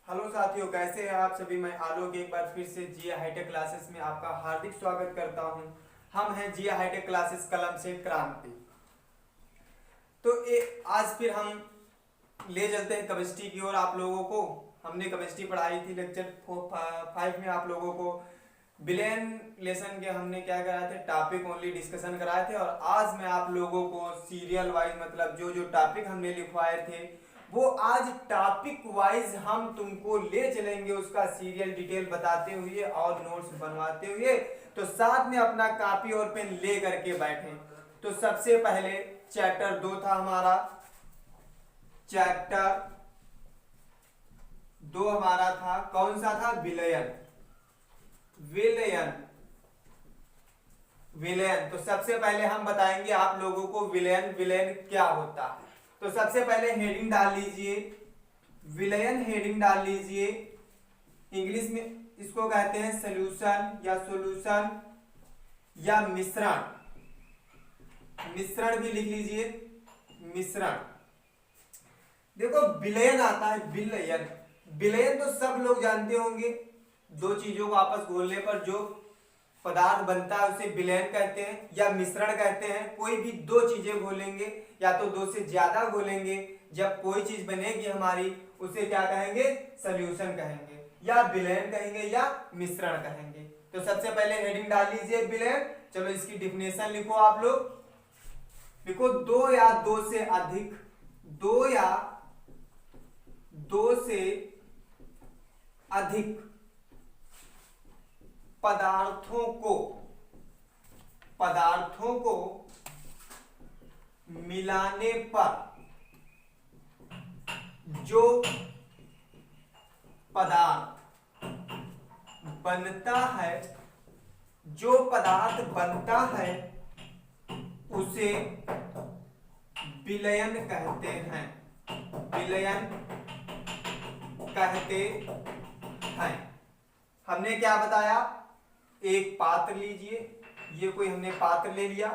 Hello साथियों, कैसे हैं आप सभी। मैं आलोक एक बार फिर से जिया हाईटेक क्लासेस में आपका हार्दिक स्वागत करता हूं। हम हैं जिया हाईटेक क्लासेस, कलम से क्रांति। तो आज फिर हम ले चलते हैं केमिस्ट्री की ओर आप लोगों को। हमने केमिस्ट्री पढ़ाई थी लेक्चर 5 में आप लोगों को। बिलियन लेसन के हमने क्या कराए थे, टॉपिक ओनली डिस्कशन कराए थे। और आज मैं आप लोगों को सीरियल वाइज, मतलब जो जो टॉपिक हमने लिखवाए थे वो आज टॉपिक वाइज हम तुमको ले चलेंगे, उसका सीरियल डिटेल बताते हुए और नोट्स बनवाते हुए। तो साथ में अपना कॉपी और पेन ले करके बैठे। तो सबसे पहले चैप्टर 2 था हमारा। चैप्टर 2 हमारा था, कौन सा था? विलयन। विलयन विलयन तो सबसे पहले हम बताएंगे आप लोगों को विलयन विलयन क्या होता है। तो सबसे पहले हेडिंग डाल लीजिए, विलयन हेडिंग डाल लीजिए। इंग्लिश में इसको कहते हैं सॉल्यूशन या सॉल्यूशन या मिश्रण। मिश्रण भी लिख लीजिए, मिश्रण। देखो विलयन आता है, विलयन। विलयन तो सब लोग जानते होंगे, दो चीजों को आपस घोलने पर जो पदार्थ बनता है उसे विलयन कहते हैं या मिश्रण कहते हैं। कोई भी दो चीजें घोलेंगे या तो दो से ज्यादा घोलेंगे, जब कोई चीज बनेगी हमारी उसे क्या कहेंगे? सॉल्यूशन कहेंगे या विलयन कहेंगे या मिश्रण कहेंगे। तो सबसे पहले हेडिंग डाल लीजिए विलयन। चलो इसकी डिफिनेशन लिखो आप लोग। लिखो दो या दो से अधिक, दो या दो से अधिक पदार्थों को मिलाने पर जो पदार्थ बनता है, जो पदार्थ बनता है उसे विलयन कहते हैं। विलयन कहते हैं। हमने क्या बताया? एक पात्र लीजिए, ये कोई हमने पात्र ले लिया,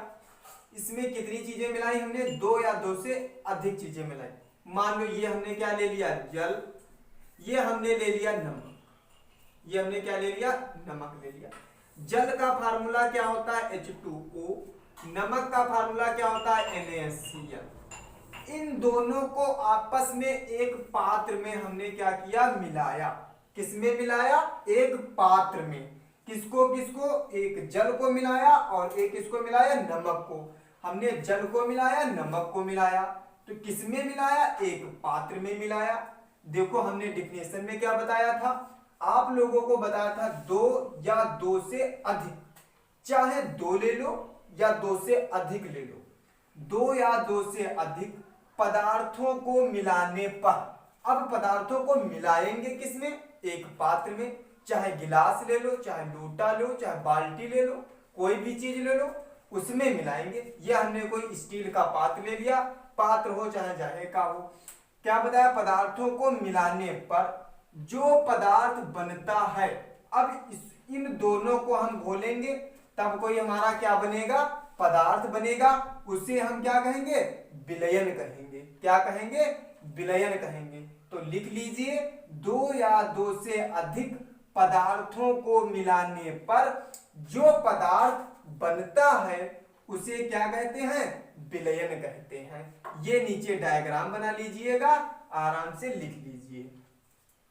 इसमें कितनी चीजें मिलाई हमने? दो या दो से अधिक चीजें मिलाई। मान लो ये हमने क्या ले लिया? जल। ये हमने ले लिया नमक। ये हमने क्या ले लिया? नमक ले लिया। जल का फार्मूला क्या होता है? H2O। नमक का फार्मूला क्या होता है? NaCl। इन दोनों को आपस में एक पात्र में हमने क्या किया? मिलाया। किसमें मिलाया? एक पात्र में। किसको किसको? एक जल को मिलाया और एक किसको मिलाया? नमक को। हमने जल को मिलाया, नमक को मिलाया। तो किसमें मिलाया? एक पात्र में मिलाया। देखो हमने डिफिनेशन में क्या बताया था? आप लोगों को बताया था दो या दो से अधिक, चाहे दो ले लो या दो से अधिक ले लो। दो या दो से अधिक पदार्थों को मिलाने पर, अब पदार्थों को मिलाएंगे किसमें? एक पात्र में। चाहे गिलास ले लो, चाहे लोटा लो, चाहे बाल्टी ले लो, कोई भी चीज ले लो, उसमें मिलाएंगे। यह हमने कोई स्टील का पात्र ले लिया, पात्र हो चाहे जाहे का हो। क्या बताया? पदार्थों को मिलाने पर जो पदार्थ बनता है। अब इन दोनों को हम घोलेंगे तब कोई हमारा क्या बनेगा? पदार्थ बनेगा। उसे हम क्या कहेंगे? विलयन कहेंगे। क्या कहेंगे? विलयन कहेंगे। तो लिख लीजिए, दो या दो से अधिक पदार्थों को मिलाने पर जो पदार्थ बनता है उसे क्या कहते हैं? विलयन कहते हैं। ये नीचे डायग्राम बना लीजिएगा, आराम से लिख लीजिए।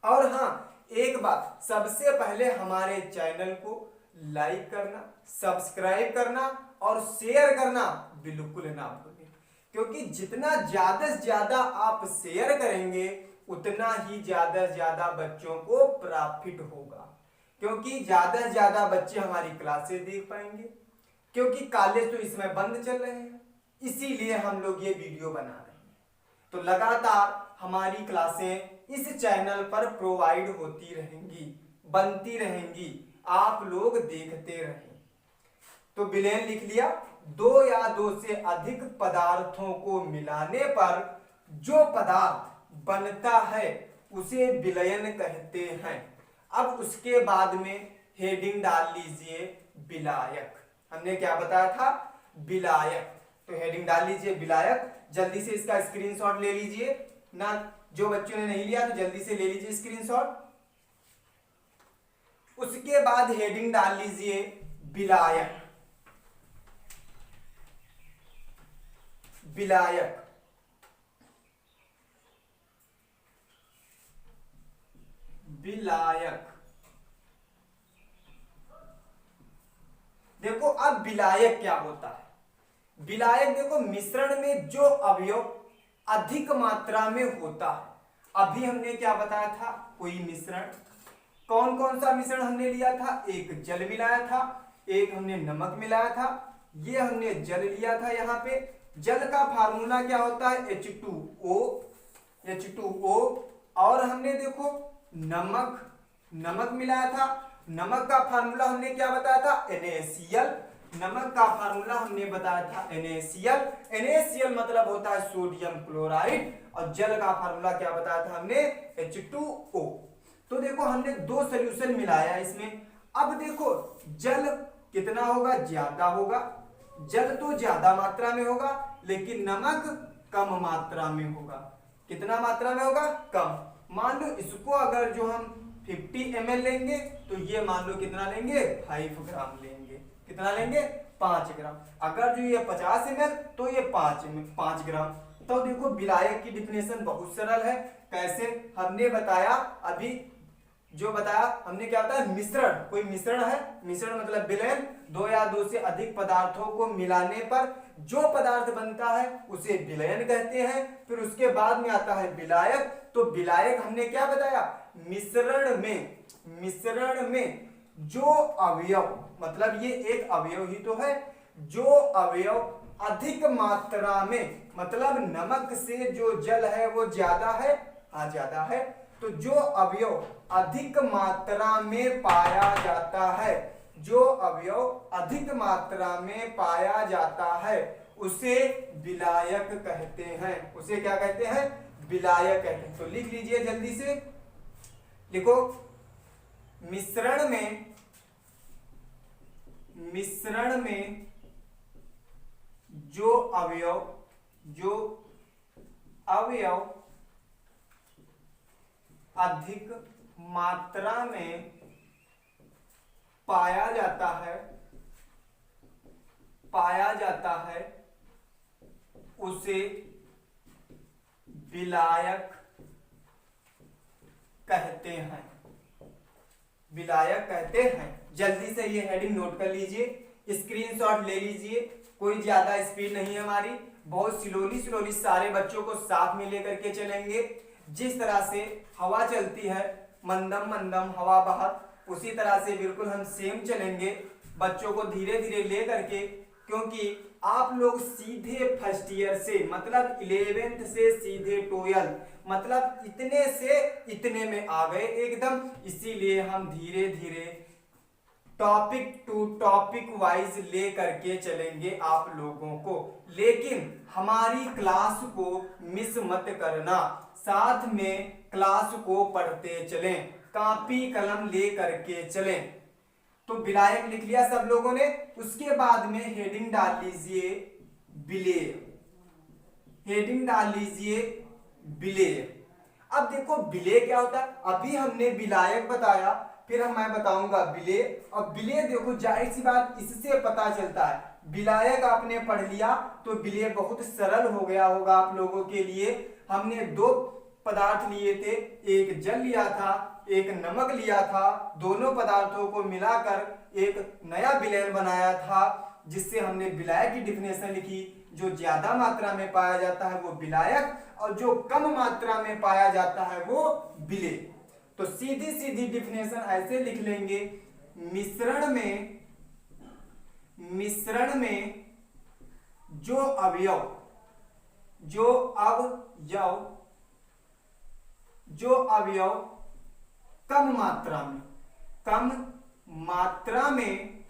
और हाँ, एक बात, सबसे पहले हमारे चैनल को लाइक करना, सब्सक्राइब करना और शेयर करना बिल्कुल ना भूलें, क्योंकि जितना ज्यादा से ज्यादा आप शेयर करेंगे उतना ही ज्यादा से ज्यादा बच्चों को प्रॉफिट होगा, क्योंकि ज्यादा से ज्यादा बच्चे हमारी क्लासेस देख पाएंगे। क्योंकि कॉलेज तो इस समय बंद चल रहे हैं, इसीलिए हम लोग ये वीडियो बना रहे हैं। तो लगातार हमारी क्लासें इस चैनल पर प्रोवाइड होती रहेंगी, बनती रहेंगी, आप लोग देखते रहें। तो विलयन लिख लिया, दो या दो से अधिक पदार्थों को मिलाने पर जो पदार्थ बनता है उसे विलयन कहते हैं। अब उसके बाद में हेडिंग डाल लीजिए विलायक। हमने क्या बताया था? विलायक। तो हेडिंग डाल लीजिए विलायक। जल्दी से इसका स्क्रीनशॉट ले लीजिए ना, जो बच्चों ने नहीं लिया तो जल्दी से ले लीजिए स्क्रीनशॉट। उसके बाद हेडिंग डाल लीजिए विलायक। विलायक विलायक देखो अब विलायक क्या होता है। विलायक देखो मिश्रण में जो अवयव अधिक मात्रा में होता है। अभी हमने क्या बताया था, कोई मिश्रण, कौन कौन सा मिश्रण हमने लिया था, एक जल मिलाया था, एक हमने नमक मिलाया था। ये हमने जल लिया था। यहाँ पे जल का फार्मूला क्या होता है, H2O। H2O और हमने देखो नमक मिलाया था। नमक का फार्मूला हमने क्या बताया था, NaCl। नमक का फार्मूला हमने बताया था NaCl। NaCl मतलब होता है सोडियम क्लोराइड। और जल का फार्मूला क्या बताया था हमने, H2O। तो देखो हमने दो सॉल्यूशन मिलाया इसमें। अब देखो जल कितना होगा, ज्यादा होगा। जल तो ज्यादा मात्रा में होगा, लेकिन नमक कम मात्रा में होगा। कितना मात्रा में होगा, कम। मान लो इसको अगर जो हम 50 ml लेंगे तो ये मान लो कितना लेंगे, 5 ग्राम लेंगे। कितना लेंगे, 5 ग्राम। अगर जो ये 50 ml तो ये 5 ग्राम। तो देखो विलायक की डिफिनेशन बहुत सरल है। कैसे हमने बताया, अभी जो बताया हमने क्या बताया, मिश्रण। कोई मिश्रण है, मिश्रण मतलब विलयन। दो या दो से अधिक पदार्थों को मिलाने पर जो पदार्थ बनता है उसे विलयन कहते हैं। फिर उसके बाद में आता है विलायक। तो विलायक हमने क्या बताया, मिश्रण में जो अवयव, मतलब ये एक अवयव ही तो है, जो अवयव अधिक मात्रा में, मतलब नमक से जो जल है वो ज्यादा है, हाँ ज्यादा है। तो जो अवयव अधिक मात्रा में पाया जाता है, जो अवयव अधिक मात्रा में पाया जाता है उसे विलायक कहते हैं। उसे क्या कहते हैं, विलायक कहते हैं। तो लिख लीजिए जल्दी से, लिखो मिश्रण में जो अवयव अधिक मात्रा में पाया जाता है उसे विलायक कहते हैं। विलायक कहते हैं। जल्दी से ये हेडिंग नोट कर लीजिए, स्क्रीनशॉट ले लीजिए। कोई ज्यादा स्पीड नहीं है हमारी, बहुत स्लोली सारे बच्चों को साथ में लेकर के चलेंगे। जिस तरह से हवा चलती है, मंदम मंदम हवा बाहर, उसी तरह से बिल्कुल हम सेम चलेंगे, बच्चों को धीरे धीरे ले करके। क्योंकि आप लोग सीधे फर्स्ट ईयर से, मतलब 11th से सीधे 12, मतलब इतने से इतने में आ गए एकदम। इसीलिए हम धीरे धीरे टॉपिक टू टॉपिक वाइज ले करके चलेंगे आप लोगों को। लेकिन हमारी क्लास को मिस मत करना, साथ में क्लास को पढ़ते चलें, कॉपी कलम ले करके चलें। तो विलायक लिख लिया सब लोगों ने। उसके बाद में हेडिंग डाल लीजिए विलेय। हेडिंग डाल लीजिए विलेय। अब देखो विलेय क्या होता है, अभी हमने विलायक बताया, फिर मैं बताऊंगा विलेय। और विलेय देखो जाहिर सी बात इससे पता चलता है, विलायक आपने पढ़ लिया तो विलेय बहुत सरल हो गया होगा आप लोगों के लिए। हमने दो पदार्थ लिए थे, एक जल लिया था, एक नमक लिया था। दोनों पदार्थों को मिलाकर एक नया विलयन बनाया था, जिससे हमने विलायक की डिफिनेशन लिखी। जो ज्यादा मात्रा में पाया जाता है वो विलायक, और जो कम मात्रा में पाया जाता है वो विलेय। तो सीधी सीधी डिफिनेशन ऐसे लिख लेंगे, मिश्रण में जो अवयव कम मात्रा में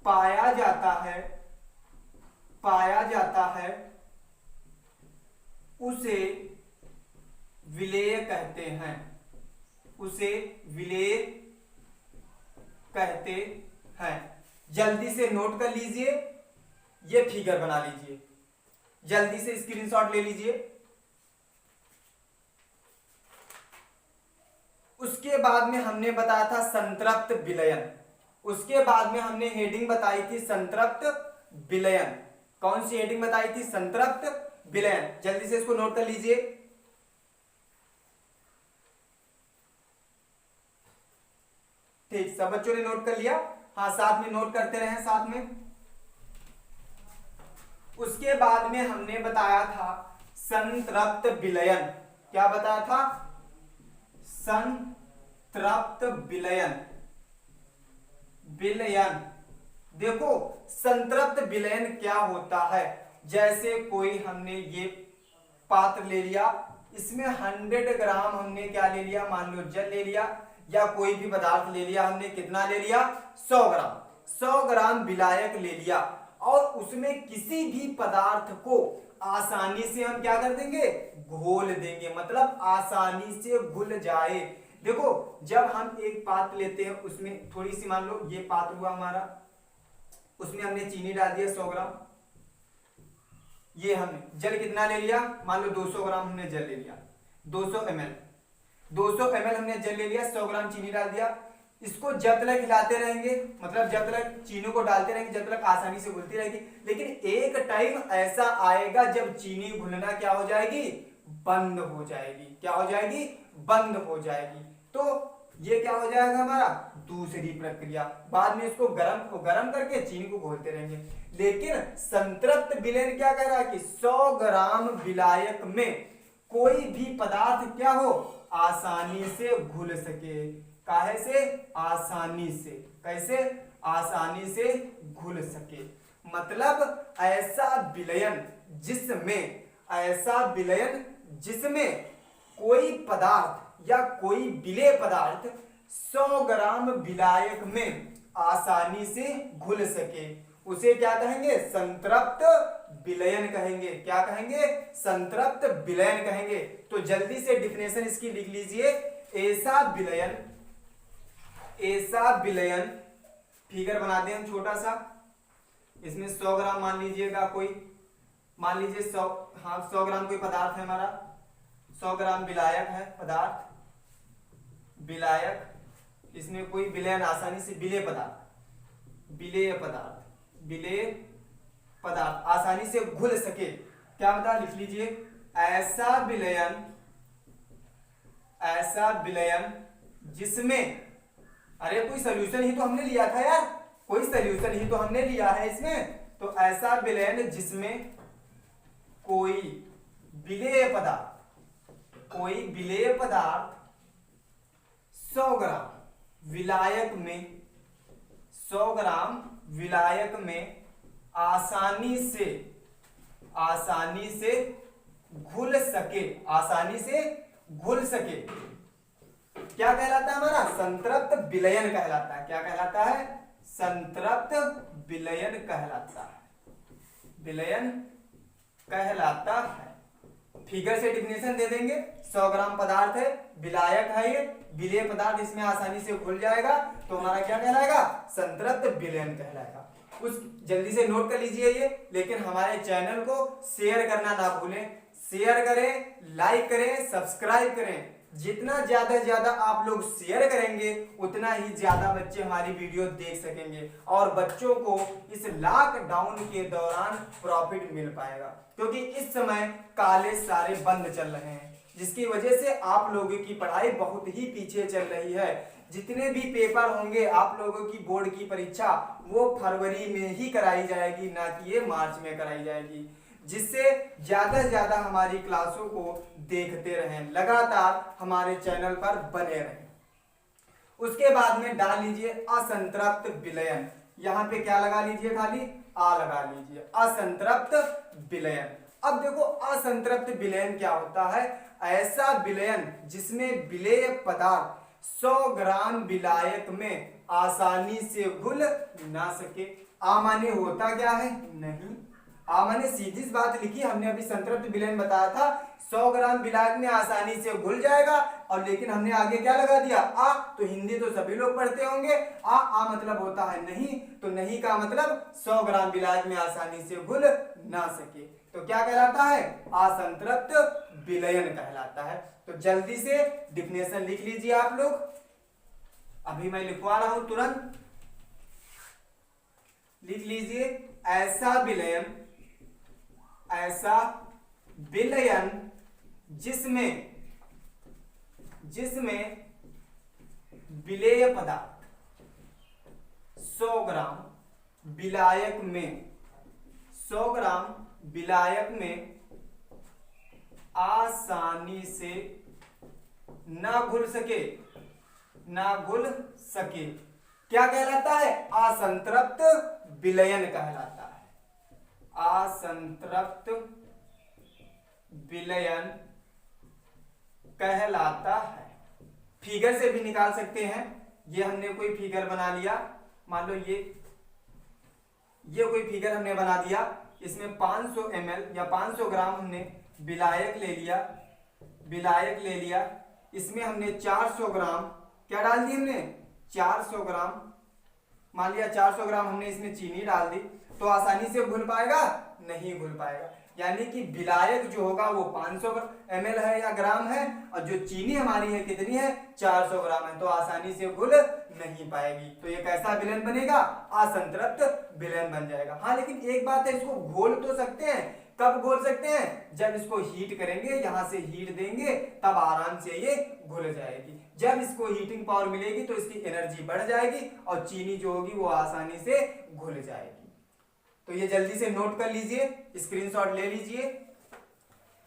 पाया जाता है उसे विलेय कहते हैं। उसे विलेय कहते हैं। जल्दी से नोट कर लीजिए, ये फिगर बना लीजिए, जल्दी से स्क्रीनशॉट ले लीजिए। उसके बाद में हमने बताया था संतृप्त विलयन, उसके बाद में हमने हेडिंग बताई थी संतृप्त विलयन। कौन सी हेडिंग बताई थी? संतृप्त विलयन। जल्दी से इसको नोट कर लीजिए। ठीक, सब बच्चों ने नोट कर लिया? हाँ, साथ में नोट करते रहे साथ में। उसके बाद में हमने बताया था संतृप्त विलयन। क्या बताया था? संतृप्त विलयन। विलयन, देखो संतृप्त विलयन क्या होता है? जैसे कोई हमने ये पात्र ले लिया, इसमें 100 ग्राम हमने क्या ले लिया? मान लो जल ले लिया, या कोई भी पदार्थ ले लिया हमने। कितना ले लिया? 100 ग्राम। 100 ग्राम विलायक ले लिया और उसमें किसी भी पदार्थ को आसानी से हम क्या कर देंगे? घोल देंगे, मतलब आसानी से घुल जाए। देखो जब हम एक पात्र लेते हैं, उसमें थोड़ी सी, मान लो ये पात्र हुआ हमारा, उसमें हमने चीनी डाल दिया 100 ग्राम। ये हमने जल कितना ले लिया? मान लो 200 ग्राम हमने जल ले लिया, 200 ml। 200 ml हमने जल ले लिया, 100 ग्राम चीनी डाल दिया। इसको जब तक हिलाते रहेंगे, मतलब जब तक चीनी को डालते रहेंगे, जब तक आसानी से घुलती रहेगी। लेकिन एक टाइम ऐसा आएगा जब चीनी घुलना क्या हो जाएगी? बंद हो जाएगी। क्या हो जाएगी? बंद हो जाएगी। तो ये क्या हो जाएगा हमारा? दूसरी प्रक्रिया। बाद में इसको गरम करके चीनी को घोलते रहेंगे। लेकिन संतृप्त विलयन क्या कह रहा है कि 100 ग्राम विलायक में कोई भी पदार्थ क्या हो? आसानी से घुल सके। काहे से? आसानी से। कैसे? आसानी से घुल सके। मतलब ऐसा विलयन जिसमें कोई पदार्थ या कोई विलेय पदार्थ 100 ग्राम विलायक में आसानी से घुल सके, उसे क्या कहेंगे? संतृप्त विलयन कहेंगे। क्या कहेंगे? संतृप्त विलयन कहेंगे। तो जल्दी से डिफिनेशन इसकी लिख लीजिए। ऐसा विलयन फिगर बनाते हैं छोटा सा। इसमें 100 ग्राम मान लीजिएगा, कोई मान लीजिए 100 ग्राम कोई पदार्थ है हमारा, 100 ग्राम विलायक है पदार्थ, विलायक। इसमें कोई विलयन आसानी से, विलेय पदार्थ आसानी से घुल सके। क्या बता? लिख लीजिए। ऐसा विलयन जिसमें, अरे कोई सोल्यूशन ही तो हमने लिया था यार, कोई सोल्यूशन ही तो हमने लिया है इसमें। तो ऐसा विलयन जिसमें कोई विलेय पदार्थ 100 ग्राम विलायक में आसानी से घुल सके। क्या कहलाता है हमारा? संतृप्त विलयन कहलाता है। क्या कहलाता है? संतृप्त विलयन कहलाता है। फिगर से डिफिनेशन दे देंगे। 100 ग्राम पदार्थ है, विलायक है, ये विलेय पदार्थ इसमें आसानी से घुल जाएगा, तो हमारा क्या कहलाएगा? संतृप्त विलयन कहलाएगा। उस जल्दी से नोट कर लीजिए ये। लेकिन हमारे चैनल को शेयर करना ना भूलें। शेयर करें, लाइक करें, सब्सक्राइब करें। जितना ज्यादा से ज्यादा आप लोग शेयर करेंगे, उतना ही ज्यादा बच्चे हमारी वीडियो देख सकेंगे और बच्चों को इस लॉकडाउन के दौरान प्रॉफिट मिल पाएगा। क्योंकि इस समय कॉलेज सारे बंद चल रहे हैं, जिसकी वजह से आप लोगों की पढ़ाई बहुत ही पीछे चल रही है। जितने भी पेपर होंगे आप लोगों की बोर्ड की परीक्षा, वो फरवरी में ही कराई जाएगी, ना कि ये मार्च में कराई जाएगी। जिससे ज्यादा से ज्यादा हमारी क्लासों को देखते रहें, लगातार हमारे चैनल पर बने रहें। उसके बाद में डाल लीजिए असंतृप्त विलयन। यहाँ पे क्या लगा लीजिए? खाली आ लगा लीजिए, असंतृप्त विलयन। अब देखो असंतृप्त विलयन क्या होता है? ऐसा विलयन जिसमें विलेय पदार्थ 100 ग्राम विलायक में आसानी से घुल ना सके। आ माने होता क्या है? नहीं। आ माने सीधी सी बात लिखी हमने, अभी संतृप्त विलयन बताया था 100 ग्राम विलायक में आसानी से घुल जाएगा, और लेकिन हमने आगे क्या लगा दिया? आ। तो हिंदी तो सभी लोग पढ़ते होंगे। आ मतलब होता है नहीं, तो नहीं का मतलब 100 ग्राम विलायक में आसानी से घुल ना सके। तो क्या कहलाता है? असंतृप्त विलयन कहलाता है। तो जल्दी से डिफिनेशन लिख लीजिए आप लोग, अभी मैं लिखवा रहा हूं, तुरंत लिख लीजिए। ऐसा विलयन जिसमें विलेय पदार्थ 100 ग्राम विलायक में आसानी से ना घुल सके क्या कहलाता है? असंतृप्त विलयन कहलाता है। असंतृप्त विलयन कहलाता है। फिगर से भी निकाल सकते हैं। ये हमने कोई फिगर बना लिया, मान लो ये कोई फिगर हमने बना दिया, इसमें 500 ml या 500 ग्राम हमने विलायक ले लिया, इसमें हमने 400 ग्राम क्या डाल दी? हमने 400 ग्राम, मान लिया 400 ग्राम हमने इसमें चीनी डाल दी, तो आसानी से घुल पाएगा? नहीं घुल पाएगा। यानी कि विलायक जो होगा वो 500 ml है या ग्राम है, और जो चीनी हमारी है कितनी है? 400 ग्राम है, तो आसानी से घुल नहीं पाएगी। तो ये कैसा विलयन बनेगा? असंतृप्त विलयन बन जाएगा। हाँ, लेकिन एक बात है, इसको घोल तो सकते हैं। कब घोल सकते हैं? जब इसको हीट करेंगे, यहां से हीट देंगे, तब आराम से ये घुल जाएगी। जब इसको हीटिंग पावर मिलेगी तो इसकी एनर्जी बढ़ जाएगी और चीनी जो होगी वो आसानी से घुल जाएगी। तो ये जल्दी से नोट कर लीजिए, स्क्रीनशॉट ले लीजिए।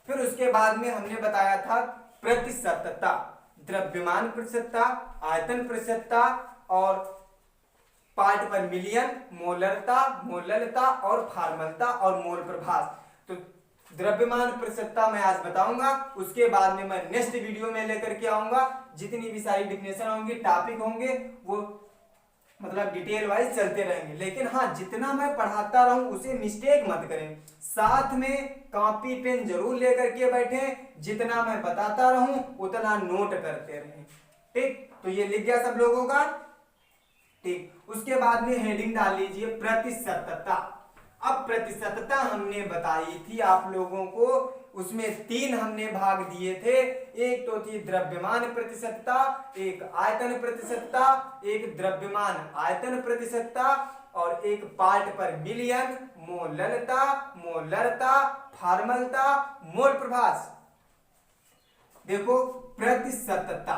फिर उसके बाद में हमने बताया था प्रतिशतता, द्रव्यमान प्रतिशतता, आयतन प्रतिशतता और पार्ट पर मिलियन, मोलरता और फार्मलता और मोल प्रभास। तो द्रव्यमान प्रतिशतता मैं आज बताऊंगा, उसके बाद में मैं नेक्स्ट वीडियो में लेकर के आऊंगा। जितनी भी सारी डिफिनेशन होंगी, टॉपिक होंगे, वो मतलब डिटेल वाइज चलते रहेंगे। लेकिन हाँ, जितना मैं पढ़ाता रहूं उसे मिस्टेक मत करें, साथ में कॉपी पेन जरूर लेकर के बैठें। जितना मैं बताता रहूं उतना नोट करते रहें, ठीक? तो ये लिख गया सब लोगों का, ठीक? उसके बाद में हेडिंग डाल लीजिए प्रतिशतता। अब प्रतिशतता हमने बताई थी आप लोगों को, उसमें 3 हमने भाग दिए थे। एक तो थी द्रव्यमान प्रतिशतता, एक आयतन प्रतिशतता, एक द्रव्यमान आयतन प्रतिशतता और एक पार्ट पर मिलियन, मोलरता, फार्मलता, मोल प्रभास। देखो प्रतिशतता,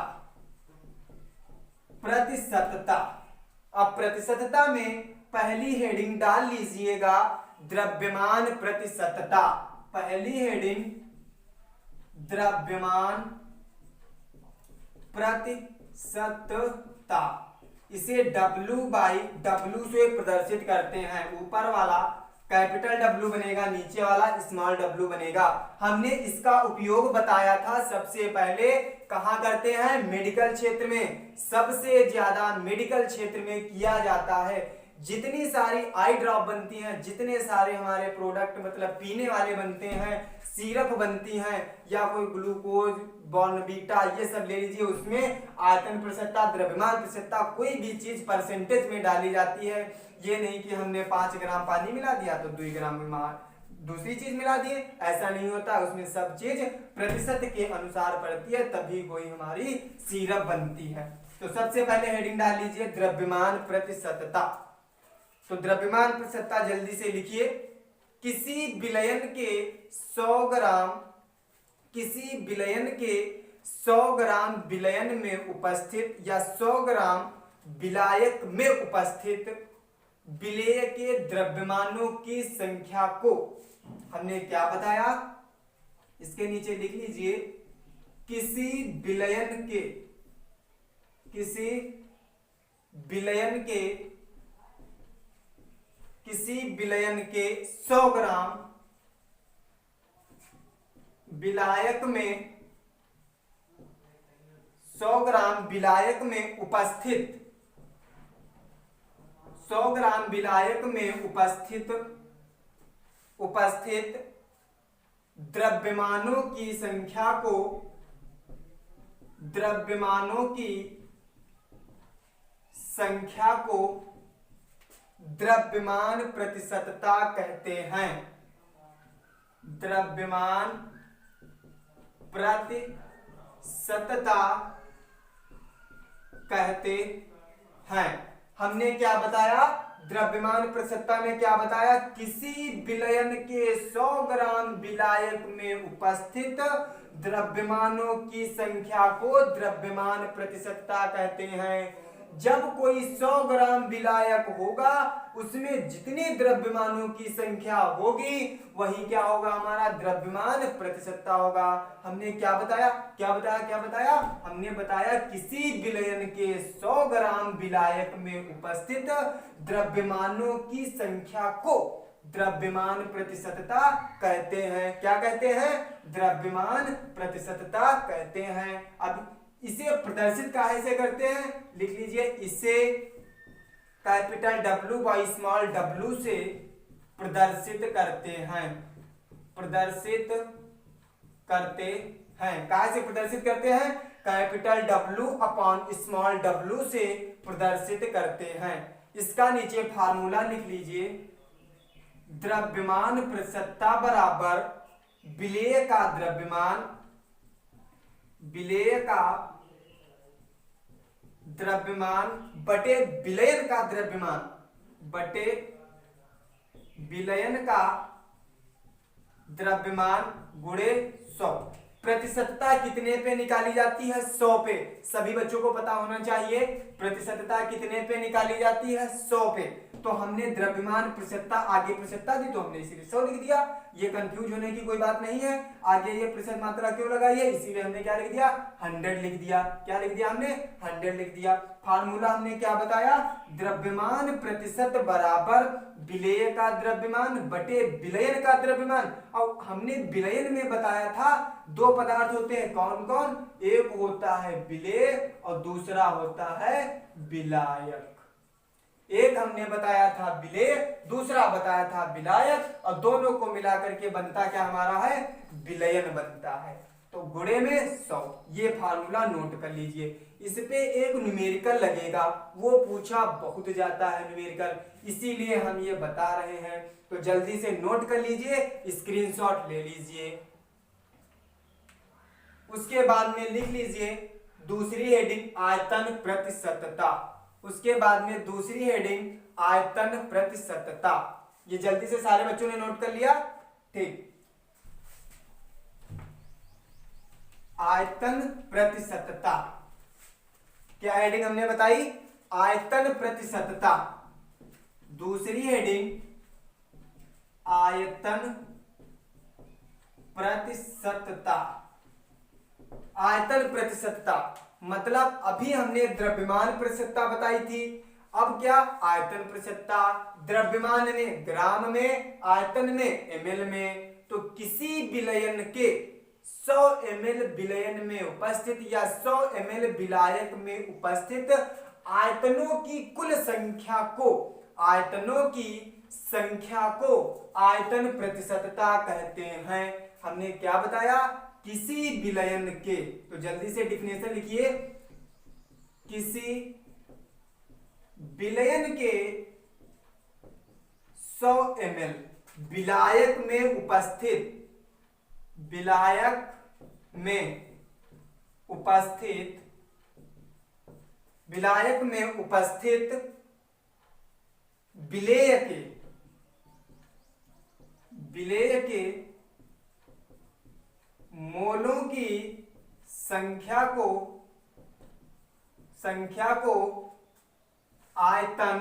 अब प्रतिशतता में पहली हेडिंग डाल लीजिएगा द्रव्यमान प्रतिशतता। पहली हेडिंग द्रव्यमान प्रतिशतता, इसे W से प्रदर्शित करते हैं। ऊपर वाला कैपिटल W बनेगा, नीचे वाला स्मॉल w बनेगा। हमने इसका उपयोग बताया था सबसे पहले कहाँ करते हैं? मेडिकल क्षेत्र में। सबसे ज्यादा मेडिकल क्षेत्र में किया जाता है। जितनी सारी आई ड्रॉप बनती हैं, जितने सारे हमारे प्रोडक्ट मतलब पीने वाले बनते हैं, सिरप बनती हैं या कोई ग्लूकोज, बॉर्नवीटा, ये सब ले लीजिए, उसमें आयतन प्रतिशतता, द्रव्यमान प्रतिशतता, कोई भी चीज परसेंटेज में डाली जाती है। ये नहीं कि हमने 5 ग्राम पानी मिला दिया तो 2 ग्राम दूसरी चीज मिला दिए, ऐसा नहीं होता। उसमें सब चीज प्रतिशत के अनुसार पड़ती है, तभी कोई हमारी सिरप बनती है। तो सबसे पहले हेडिंग डाल लीजिए द्रव्यमान प्रतिशतता। तो द्रव्यमान प्रतिशतता जल्दी से लिखिए। किसी विलयन के 100 ग्राम विलयन में उपस्थित या 100 ग्राम विलायक में उपस्थित विलेय के द्रव्यमानों की संख्या को हमने क्या बताया? इसके नीचे लिख लीजिए किसी विलयन के 100 ग्राम विलायक में 100 ग्राम विलायक में उपस्थित 100 ग्राम विलायक में उपस्थित द्रव्यमानों की संख्या को द्रव्यमान प्रतिशतता कहते हैं। द्रव्यमान प्रतिशतता कहते हैं। हमने क्या बताया? द्रव्यमान प्रतिशतता में क्या बताया? किसी विलयन के 100 ग्राम विलायक में उपस्थित द्रव्यमानों की संख्या को द्रव्यमान प्रतिशतता कहते हैं। जब कोई 100 ग्राम विलायक होगा उसमें जितने द्रव्यमानों की संख्या होगी वही क्या होगा? हमारा द्रव्यमान प्रतिशतता होगा। हमने क्या बताया? हमने बताया किसी विलयन के 100 ग्राम विलायक में उपस्थित द्रव्यमानों की संख्या को द्रव्यमान प्रतिशतता कहते हैं। क्या कहते हैं? द्रव्यमान प्रतिशतता कहते हैं। अब इसे प्रदर्शित काहे से करते हैं? लिख लीजिए, इसे capital W by small w से प्रदर्शित करते हैं। काहे से प्रदर्शित करते हैं? Capital W upon small w से प्रदर्शित करते हैं। इसका नीचे फार्मूला लिख लीजिए, द्रव्यमान प्रतिशतता बराबर विलेय का द्रव्यमान बटे विलयन का द्रव्यमान बटे विलयन का द्रव्यमान गुणे 100। प्रतिशतता कितने पे निकाली जाती है? 100 पे। सभी बच्चों को पता होना चाहिए प्रतिशतता कितने पे निकाली जाती है? 100 पे। तो हमने द्रव्यमान प्रतिशतता, आगे प्रतिशतता दी तो हमने इसीलिए 100 लिख दिया। ये कंफ्यूज होने की कोई बात नहीं है। आगे ये प्रतिशत मात्रा क्यों लगाई है? इसीलिए हमने क्या लिख दिया? 100 लिख दिया। क्या लिख दिया हमने? 100 लिख दिया। फार्मूला हमने क्या बताया? द्रव्यमान प्रतिशत बराबर विलेय का द्रव्यमान बटे विलयन का द्रव्यमान। और हमने विलयन में बताया था 2 पदार्थ होते हैं। कौन कौन? एक होता है विलेय और दूसरा होता है विलायक। एक हमने बताया था विलेय, दूसरा बताया था विलायक, और दोनों को मिलाकर के बनता क्या हमारा है? विलयन बनता है। तो गुणे में 100। ये फार्मूला नोट कर लीजिए। इस पे एक न्यूमेरिकल लगेगा, वो पूछा बहुत जाता है न्यूमेरिकल, इसीलिए हम ये बता रहे हैं। तो जल्दी से नोट कर लीजिए, स्क्रीनशॉट ले लीजिए। उसके बाद में लिख लीजिए दूसरी हेडिंग आयतन प्रतिशतता। उसके बाद में दूसरी हेडिंग आयतन प्रतिशतता। ये जल्दी से सारे बच्चों ने नोट कर लिया? ठीक। आयतन प्रतिशतता, क्या हेडिंग हमने बताई? आयतन प्रतिशतता। दूसरी हेडिंग आयतन प्रतिशतता। आयतन प्रतिशतता मतलब अभी हमने द्रव्यमान प्रतिशतता बताई थी, अब क्या? आयतन प्रतिशतता। द्रव्यमान में ग्राम में, आयतन में ml में। तो किसी विलयन के 100 ml विलयन में उपस्थित या 100 ml विलायक में उपस्थित आयतनों की कुल संख्या को, आयतन प्रतिशतता कहते हैं। हमने क्या बताया? किसी विलयन के, तो जल्दी से डिफिनेशन लिखिए, किसी विलयन के 100 ml विलायक में उपस्थित विलेय के मोलों की संख्या को आयतन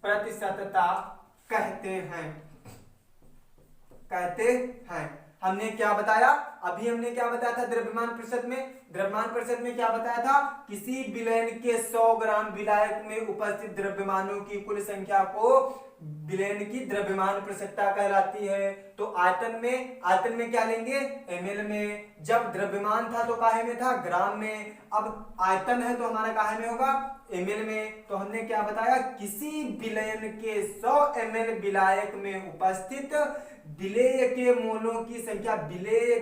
प्रतिशतता कहते हैं। हमने क्या बताया? अभी हमने क्या बताया था द्रव्यमान प्रतिशत में? द्रव्यमान प्रतिशत में क्या बताया था? किसी विलयन के 100 ग्राम विलायक में उपस्थित द्रव्यमानों की कुल संख्या को विलयन की द्रव्यमान प्रतिशतता कहलाती है। तो आयतन में क्या लेंगे? ml में। जब द्रव्यमान था तो काहे में था? ग्राम में। अब आयतन है तो हमारा काहे में होगा? ml में। तो हमने क्या बताया? किसी विलयन के 100 ml विलायक में उपस्थित विलेय के मोलों की संख्या, विलेय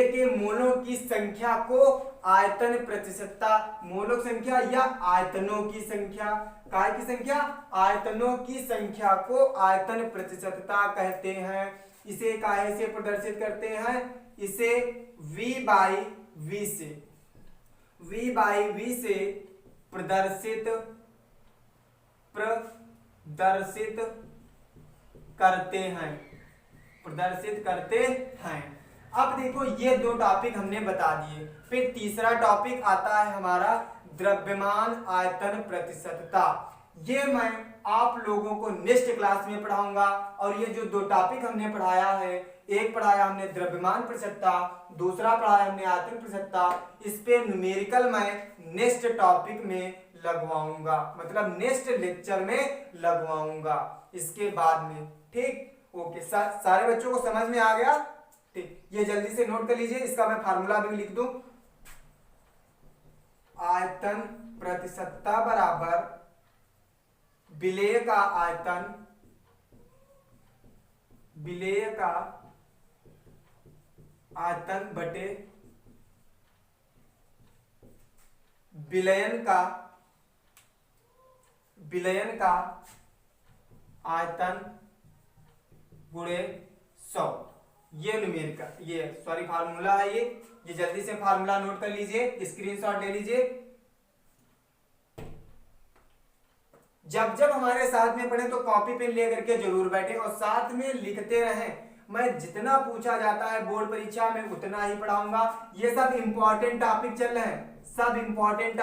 के मोलों की संख्या को आयतन प्रतिशतता, मोलक संख्या या आयतनों की संख्या, काय की संख्या, आयतनों की संख्या को आयतन प्रतिशतता कहते हैं। इसे काहे से प्रदर्शित करते हैं, इसे V बाई V से, V बाई V से प्रदर्शित करते हैं, प्रदर्शित करते हैं। अब देखो ये दो टॉपिक हमने बता दिए। फिर तीसरा टॉपिक आता है हमारा द्रव्यमान आयतन प्रतिशतता। ये मैं आप लोगों को नेक्स्ट क्लास में पढ़ाऊंगा। और ये जो दो टॉपिक हमने पढ़ाया है, एक पढ़ाया हमने द्रव्यमान प्रतिशतता, दूसरा पढ़ाया हमने आयतन प्रतिशतता, इस पे न्यूमेरिकल मैं नेक्स्ट टॉपिक में लगवाऊंगा, मतलब नेक्स्ट लेक्चर में लगवाऊंगा इसके बाद में। ठीक, ओके, सारे बच्चों को समझ में आ गया? ठीक, ये जल्दी से नोट कर लीजिए, इसका मैं फार्मूला भी लिख दूं। आयतन प्रतिशतता बराबर विलेय का आयतन, विलेय का आयतन बटे विलयन का आयतन गुणे 100। ये न्यूमेरिकल, ये सॉरी फार्मूला है। ये जल्दी से फार्मूला नोट कर लीजिए, स्क्रीनशॉट ले लीजिए। जब जब हमारे साथ में पढ़े तो कॉपी पेन लेकर के जरूर बैठे और साथ में लिखते रहें। मैं जितना पूछा जाता है बोर्ड परीक्षा में उतना ही पढ़ाऊंगा। ये सब इंपॉर्टेंट टॉपिक चल रहे हैं, सब इंपॉर्टेंट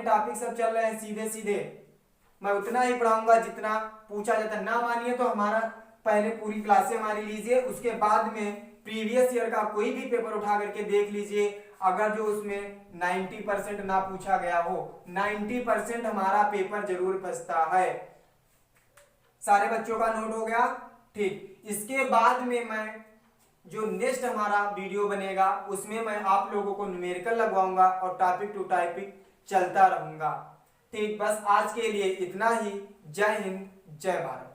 टॉपिक सब चल रहे हैं सीधे सीधे। मैं उतना ही पढ़ाऊंगा जितना पूछा जाता है। ना मानिए तो हमारा पहले पूरी क्लासें हमारी लीजिए, उसके बाद में प्रीवियस ईयर का कोई भी पेपर उठा करके देख लीजिए। अगर जो उसमें 90% ना पूछा गया हो, 90% हमारा पेपर जरूर फंसता है। सारे बच्चों का नोट हो गया? ठीक, इसके बाद में मैं जो नेक्स्ट हमारा वीडियो बनेगा उसमें मैं आप लोगों को न्यूमेरिकल लगवाऊंगा और टॉपिक टू टॉपिक चलता रहूंगा। ठीक, बस आज के लिए इतना ही। जय हिंद, जय भारत।